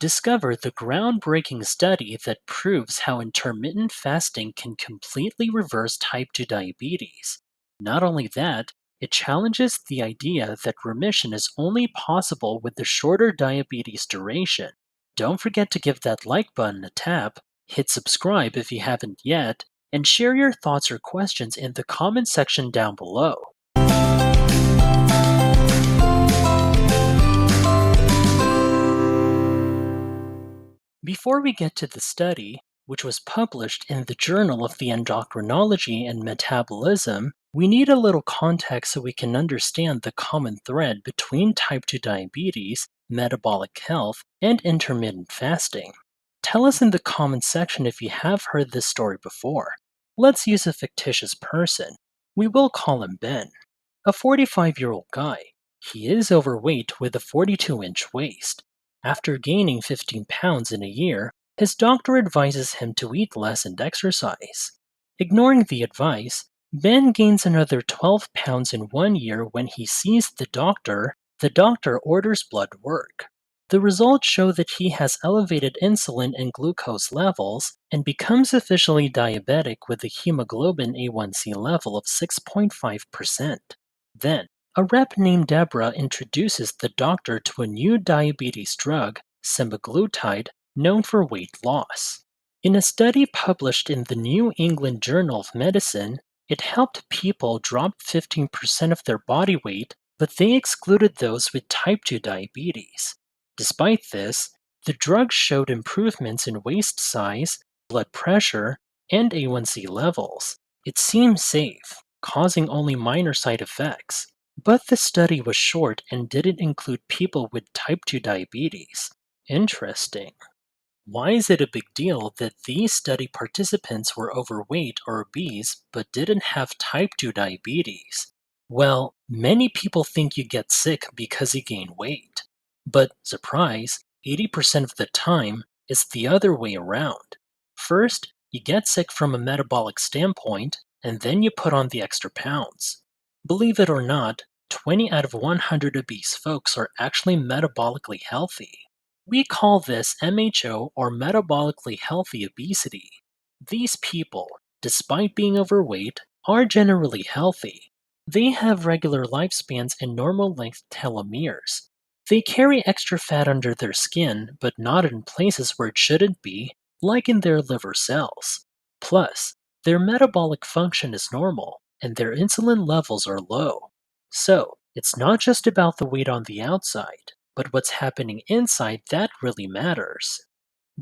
discover the groundbreaking study that proves how intermittent fasting can completely reverse type 2 diabetes. Not only that, it challenges the idea that remission is only possible with the shorter diabetes duration. Don't forget to give that like button a tap, hit subscribe if you haven't yet, and share your thoughts or questions in the comment section down below. Before we get to the study, which was published in the Journal of the Endocrinology and Metabolism, we need a little context so we can understand the common thread between type 2 diabetes, metabolic health, and intermittent fasting. Tell us in the comments section if you have heard this story before. Let's use a fictitious person. We will call him Ben, a 45-year-old guy. He is overweight with a 42-inch waist. After gaining 15 pounds in a year, his doctor advises him to eat less and exercise. Ignoring the advice, Ben gains another 12 pounds in 1 year when he sees the doctor. The doctor orders blood work. The results show that he has elevated insulin and glucose levels and becomes officially diabetic with a hemoglobin A1C level of 6.5%. Then, a rep named Deborah introduces the doctor to a new diabetes drug, semaglutide, known for weight loss. In a study published in the New England Journal of Medicine, it helped people drop 15% of their body weight, but they excluded those with type 2 diabetes. Despite this, the drug showed improvements in waist size, blood pressure, and A1C levels. It seemed safe, causing only minor side effects. But the study was short and didn't include people with type 2 diabetes. Interesting. Why is it a big deal that these study participants were overweight or obese but didn't have type 2 diabetes? Well, many people think you get sick because you gain weight. But, surprise, 80% of the time, it's the other way around. First, you get sick from a metabolic standpoint, and then you put on the extra pounds. Believe it or not, 20 out of 100 obese folks are actually metabolically healthy. We call this MHO or metabolically healthy obesity. These people, despite being overweight, are generally healthy. They have regular lifespans and normal length telomeres. They carry extra fat under their skin, but not in places where it shouldn't be, like in their liver cells. Plus, their metabolic function is normal, and their insulin levels are low. So, it's not just about the weight on the outside, but what's happening inside that really matters.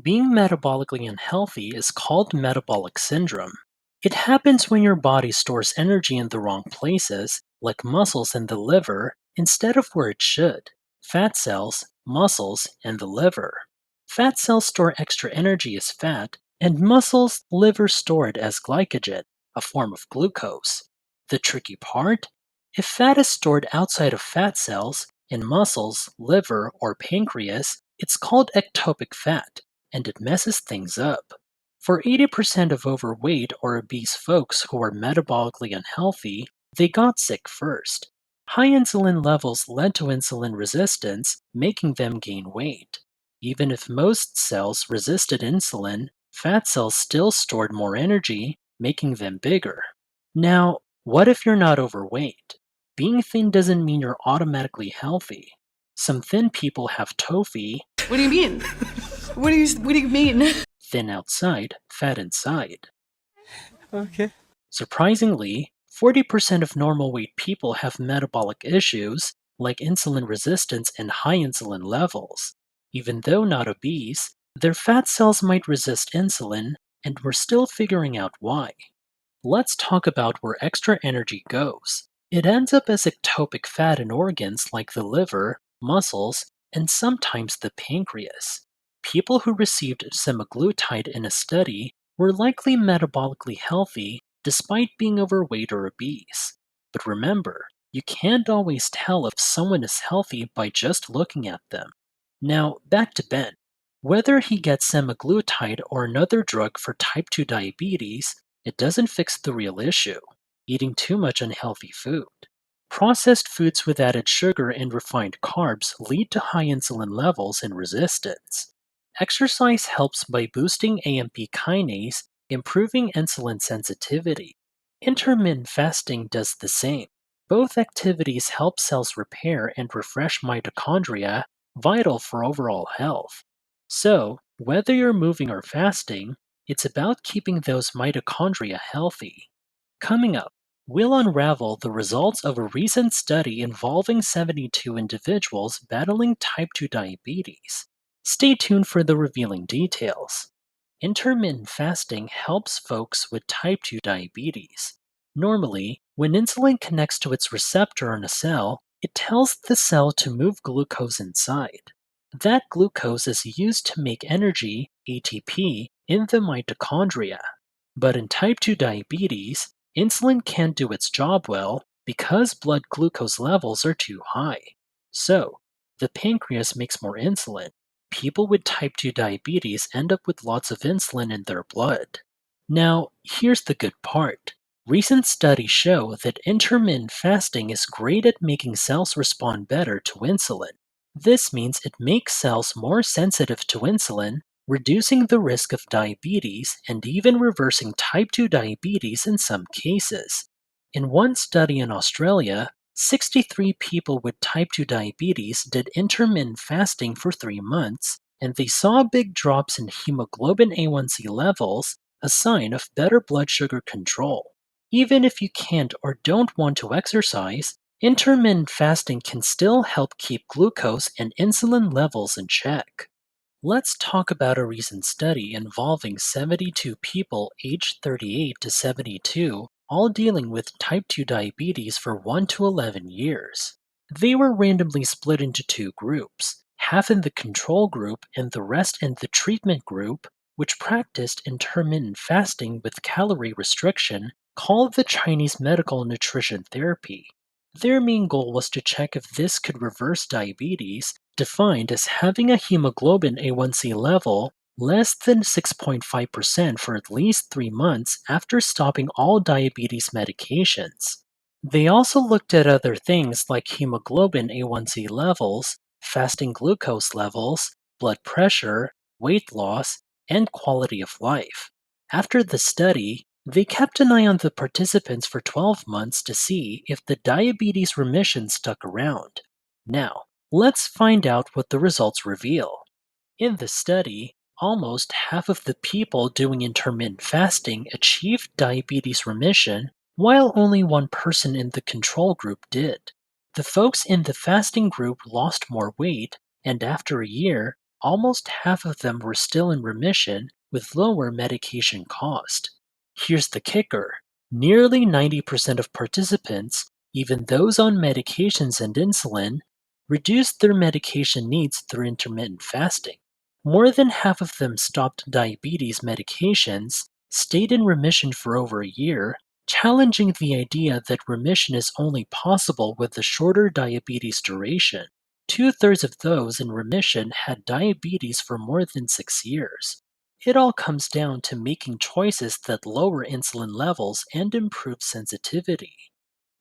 Being metabolically unhealthy is called metabolic syndrome. It happens when your body stores energy in the wrong places, like muscles and the liver, instead of where it should: fat cells, muscles, and the liver. Fat cells store extra energy as fat, and muscles, liver store it as glycogen, a form of glucose. The tricky part? If fat is stored outside of fat cells, in muscles, liver, or pancreas, it's called ectopic fat, and it messes things up. For 80% of overweight or obese folks who are metabolically unhealthy, they got sick first. High insulin levels led to insulin resistance, making them gain weight. Even if most cells resisted insulin, fat cells still stored more energy, making them bigger. Now, what if you're not overweight? Being thin doesn't mean you're automatically healthy. Some thin people have TOFI, What do you mean? What do you mean? thin outside, fat inside. Okay. Surprisingly, 40% of normal weight people have metabolic issues like insulin resistance and high insulin levels. Even though not obese, their fat cells might resist insulin, and we're still figuring out why. Let's talk about where extra energy goes. It ends up as ectopic fat in organs like the liver, muscles, and sometimes the pancreas. People who received semaglutide in a study were likely metabolically healthy despite being overweight or obese. But remember, you can't always tell if someone is healthy by just looking at them. Now, back to Ben. Whether he gets semaglutide or another drug for type 2 diabetes, it doesn't fix the real issue: eating too much unhealthy food. Processed foods with added sugar and refined carbs lead to high insulin levels and resistance. Exercise helps by boosting AMP kinase, improving insulin sensitivity. Intermittent fasting does the same. Both activities help cells repair and refresh mitochondria, vital for overall health. So, whether you're moving or fasting, it's about keeping those mitochondria healthy. Coming up, we'll unravel the results of a recent study involving 72 individuals battling type 2 diabetes. Stay tuned for the revealing details. Intermittent fasting helps folks with type 2 diabetes. Normally, when insulin connects to its receptor on a cell, it tells the cell to move glucose inside. That glucose is used to make energy, ATP, in the mitochondria. But in type 2 diabetes, insulin can't do its job well because blood glucose levels are too high. So, the pancreas makes more insulin. People with type 2 diabetes end up with lots of insulin in their blood. Now, here's the good part. Recent studies show that intermittent fasting is great at making cells respond better to insulin. This means it makes cells more sensitive to insulin, reducing the risk of diabetes and even reversing type 2 diabetes in some cases. In one study in Australia, 63 people with type 2 diabetes did intermittent fasting for 3 months, and they saw big drops in hemoglobin A1C levels, a sign of better blood sugar control. Even if you can't or don't want to exercise, intermittent fasting can still help keep glucose and insulin levels in check. Let's talk about a recent study involving 72 people aged 38 to 72, all dealing with type 2 diabetes for 1 to 11 years. They were randomly split into two groups, half in the control group and the rest in the treatment group, which practiced intermittent fasting with calorie restriction, called the Chinese medical nutrition therapy. Their main goal was to check if this could reverse diabetes, defined as having a hemoglobin A1C level less than 6.5% for at least 3 months after stopping all diabetes medications. They also looked at other things like hemoglobin A1C levels, fasting glucose levels, blood pressure, weight loss, and quality of life. After the study, they kept an eye on the participants for 12 months to see if the diabetes remission stuck around. Now, let's find out what the results reveal. In the study, almost half of the people doing intermittent fasting achieved diabetes remission, while only one person in the control group did. The folks in the fasting group lost more weight, and after a year, almost half of them were still in remission with lower medication cost. Here's the kicker. Nearly 90% of participants, even those on medications and insulin, reduced their medication needs through intermittent fasting. More than half of them stopped diabetes medications, stayed in remission for over a year, challenging the idea that remission is only possible with a shorter diabetes duration. Two-thirds of those in remission had diabetes for more than 6 years. It all comes down to making choices that lower insulin levels and improve sensitivity.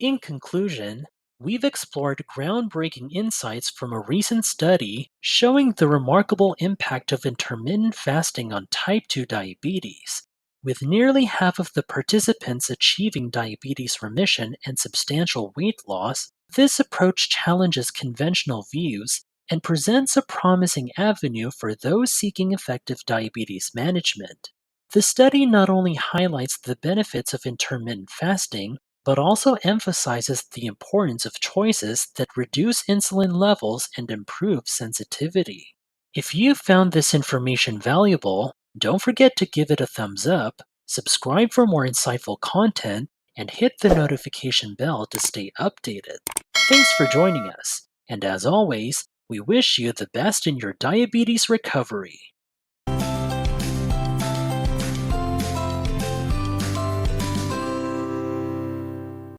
In conclusion, we've explored groundbreaking insights from a recent study showing the remarkable impact of intermittent fasting on type 2 diabetes. With nearly half of the participants achieving diabetes remission and substantial weight loss, this approach challenges conventional views and presents a promising avenue for those seeking effective diabetes management. The study not only highlights the benefits of intermittent fasting, but also emphasizes the importance of choices that reduce insulin levels and improve sensitivity. If you found this information valuable, don't forget to give it a thumbs up, subscribe for more insightful content, and hit the notification bell to stay updated. Thanks for joining us, and as always, we wish you the best in your diabetes recovery.